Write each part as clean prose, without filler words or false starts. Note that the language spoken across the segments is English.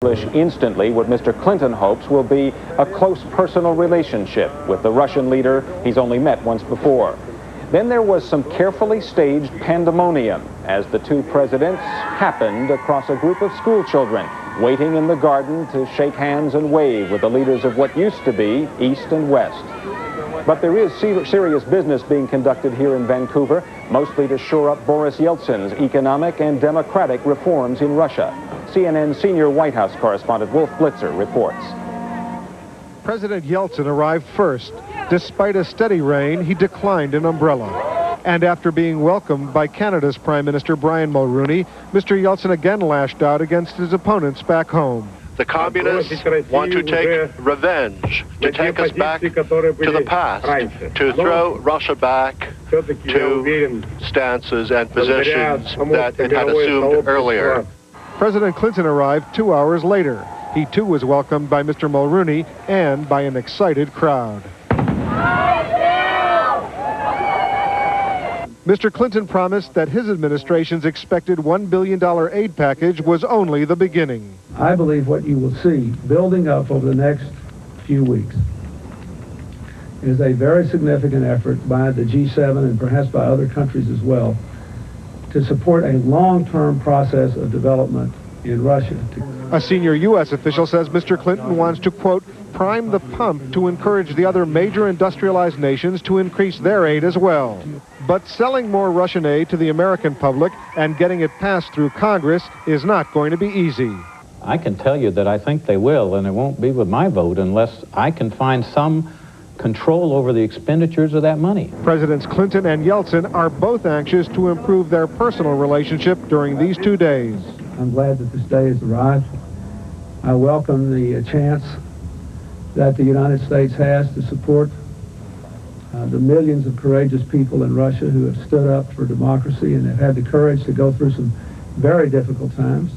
Instantly, what Mr. Clinton hopes will be a close personal relationship with the Russian leader he's only met once before. Then there was some carefully staged pandemonium as the two presidents happened across a group of school children waiting in the garden to shake hands and wave with the leaders of what used to be East and West. But there is serious business being conducted here in Vancouver, mostly to shore up Boris Yeltsin's economic and democratic reforms in Russia. CNN senior White House correspondent Wolf Blitzer reports. President Yeltsin arrived first. Despite a steady rain, he declined an umbrella. And after being welcomed by Canada's Prime Minister Brian Mulroney, Mr. Yeltsin again lashed out against his opponents back home. The communists want to take revenge, to take us back to the past, to throw Russia back to stances and positions that it had assumed earlier. President Clinton arrived 2 hours later. He too was welcomed by Mr. Mulroney and by an excited crowd. Mr. Clinton promised that his administration's expected $1 billion aid package was only the beginning. I believe what you will see building up over the next few weeks is a very significant effort by the G7 and perhaps by other countries as well to support a long-term process of development in Russia. A senior U.S. official says Mr. Clinton wants to, quote, prime the pump to encourage the other major industrialized nations to increase their aid as well. But selling more Russian aid to the American public and getting it passed through Congress is not going to be easy. I can tell you that I think they will, and it won't be with my vote unless I can find some control over the expenditures of that money. Presidents Clinton and Yeltsin are both anxious to improve their personal relationship during these 2 days. I'm glad that this day has arrived. I welcome the chance that the United States has to support the millions of courageous people in Russia who have stood up for democracy and have had the courage to go through some very difficult times.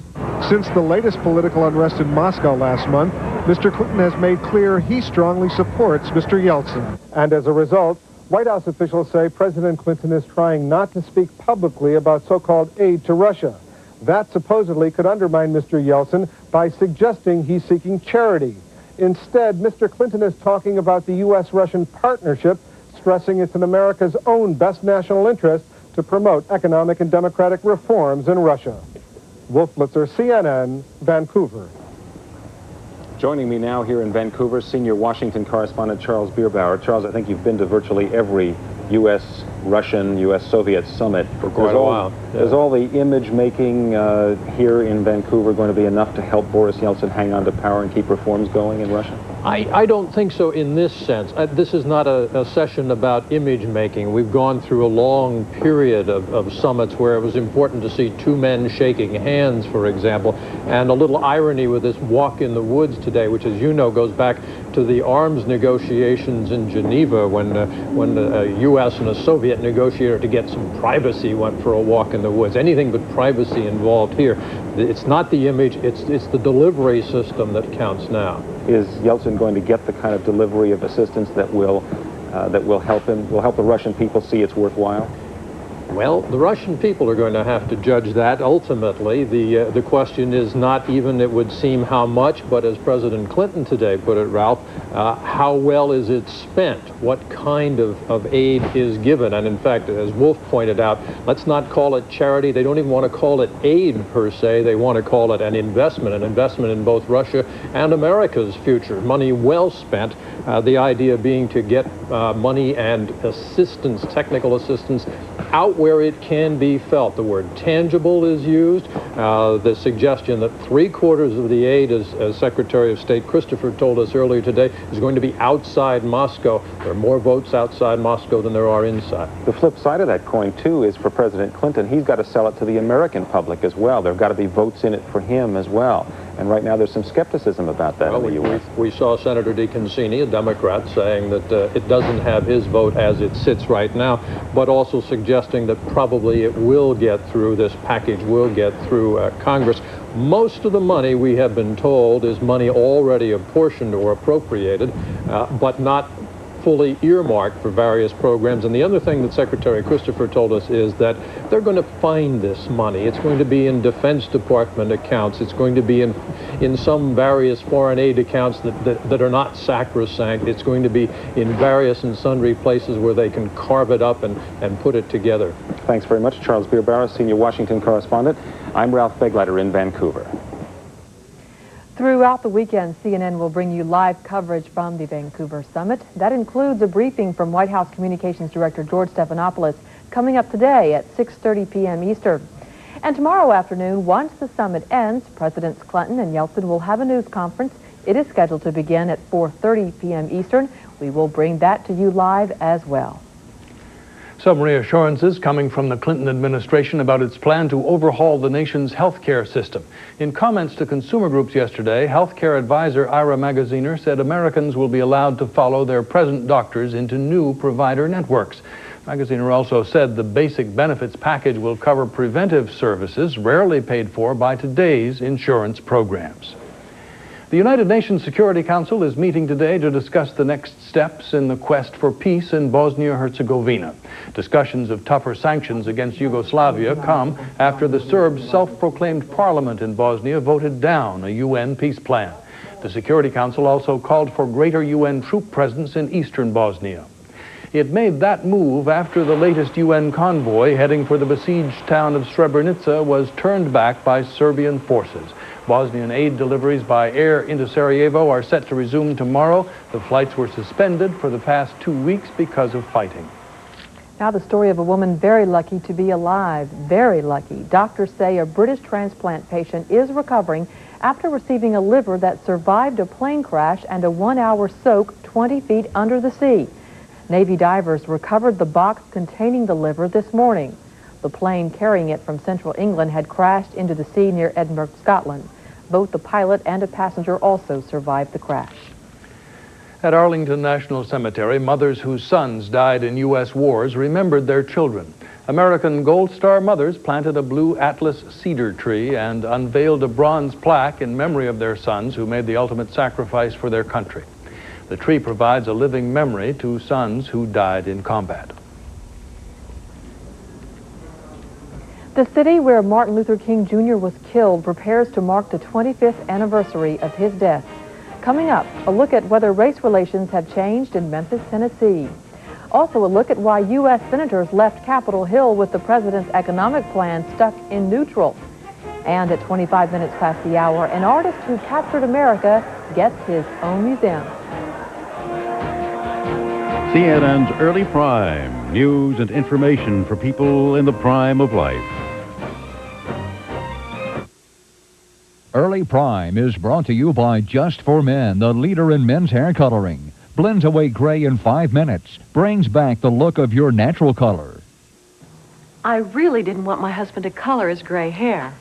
Since the latest political unrest in Moscow last month, Mr. Clinton has made clear he strongly supports Mr. Yeltsin. And as a result, White House officials say President Clinton is trying not to speak publicly about so-called aid to Russia. That supposedly could undermine Mr. Yeltsin by suggesting he's seeking charity. Instead, Mr. Clinton is talking about the U.S.-Russian partnership, stressing it's in America's own best national interest to promote economic and democratic reforms in Russia. Wolf Blitzer, CNN, Vancouver. Joining me now here in Vancouver, senior Washington correspondent Charles Bierbauer. Charles, I think you've been to virtually every U.S.-Russian, U.S.-Soviet summit. For quite a while. Yeah. Is all the image-making here in Vancouver going to be enough to help Boris Yeltsin hang on to power and keep reforms going in Russia? I don't think so in this sense. This is not a session about image-making. We've gone through a long period of summits where it was important to see two men shaking hands, for example, and a little irony with this walk in the woods today, which, as you know, goes back to the arms negotiations in Geneva when the U.S. and a Soviet negotiator to get some privacy went for a walk in the woods. Anything but privacy involved here. It's not the image, it's the delivery system that counts now. Is Yeltsin going to get the kind of delivery of assistance that will help the Russian people see it's worthwhile? Well, the Russian people are going to have to judge that ultimately. The question is not even, it would seem, how much, but as President Clinton today put it, Ralph, how well is it spent? What kind of aid is given? And in fact, as Wolf pointed out, let's not call it charity. They don't even want to call it aid per se. They want to call it an investment in both Russia and America's future. Money well spent. The idea being to get money and assistance, technical assistance, out where it can be felt. The word tangible is used. The suggestion that 3/4 of the aid, as Secretary of State Christopher told us earlier today, is going to be outside Moscow. There are more votes outside Moscow than there are inside. The flip side of that coin, too, is for President Clinton. He's got to sell it to the American public as well. There have got to be votes in it for him as well. And right now there's some skepticism about that in the U.S. We saw Senator DeConcini, a Democrat, saying that it doesn't have his vote as it sits right now, but also suggesting that probably it will get through, this package will get through Congress. Most of the money, we have been told, is money already apportioned or appropriated, but not fully earmarked for various programs. And the other thing that Secretary Christopher told us is that they're going to find this money. It's going to be in Defense Department accounts. It's going to be in some various foreign aid accounts that are not sacrosanct. It's going to be in various and sundry places where they can carve it up and put it together. Thanks very much, Charles Bierbauer, senior Washington correspondent. I'm Ralph Begleiter in Vancouver. Throughout the weekend, CNN will bring you live coverage from the Vancouver Summit. That includes a briefing from White House Communications Director George Stephanopoulos coming up today at 6:30 p.m. Eastern. And tomorrow afternoon, once the summit ends, Presidents Clinton and Yeltsin will have a news conference. It is scheduled to begin at 4:30 p.m. Eastern. We will bring that to you live as well. Some reassurances coming from the Clinton administration about its plan to overhaul the nation's health care system. In comments to consumer groups yesterday, health care advisor Ira Magaziner said Americans will be allowed to follow their present doctors into new provider networks. Magaziner also said the basic benefits package will cover preventive services rarely paid for by today's insurance programs. The United Nations Security Council is meeting today to discuss the next steps in the quest for peace in Bosnia-Herzegovina. Discussions of tougher sanctions against Yugoslavia come after the Serbs' self-proclaimed parliament in Bosnia voted down a UN peace plan. The Security Council also called for greater UN troop presence in eastern Bosnia. It made that move after the latest UN convoy heading for the besieged town of Srebrenica was turned back by Serbian forces. Bosnian aid deliveries by air into Sarajevo are set to resume tomorrow. The flights were suspended for the past 2 weeks because of fighting. Now the story of a woman very lucky to be alive. Very lucky. Doctors say a British transplant patient is recovering after receiving a liver that survived a plane crash and a 1-hour soak 20 feet under the sea. Navy divers recovered the box containing the liver this morning. The plane carrying it from central England had crashed into the sea near Edinburgh, Scotland. Both the pilot and a passenger also survived the crash. At Arlington National Cemetery, mothers whose sons died in U.S. wars remembered their children. American Gold Star mothers planted a blue Atlas cedar tree and unveiled a bronze plaque in memory of their sons who made the ultimate sacrifice for their country. The tree provides a living memory to sons who died in combat. The city where Martin Luther King Jr. was killed prepares to mark the 25th anniversary of his death. Coming up, a look at whether race relations have changed in Memphis, Tennessee. Also a look at why U.S. senators left Capitol Hill with the president's economic plan stuck in neutral. And at 25 minutes past the hour, an artist who captured America gets his own museum. CNN's Early Prime, news and information for people in the prime of life. Early Prime is brought to you by Just for Men, the leader in men's hair coloring. Blends away gray in 5 minutes, brings back the look of your natural color. I really didn't want my husband to color his gray hair.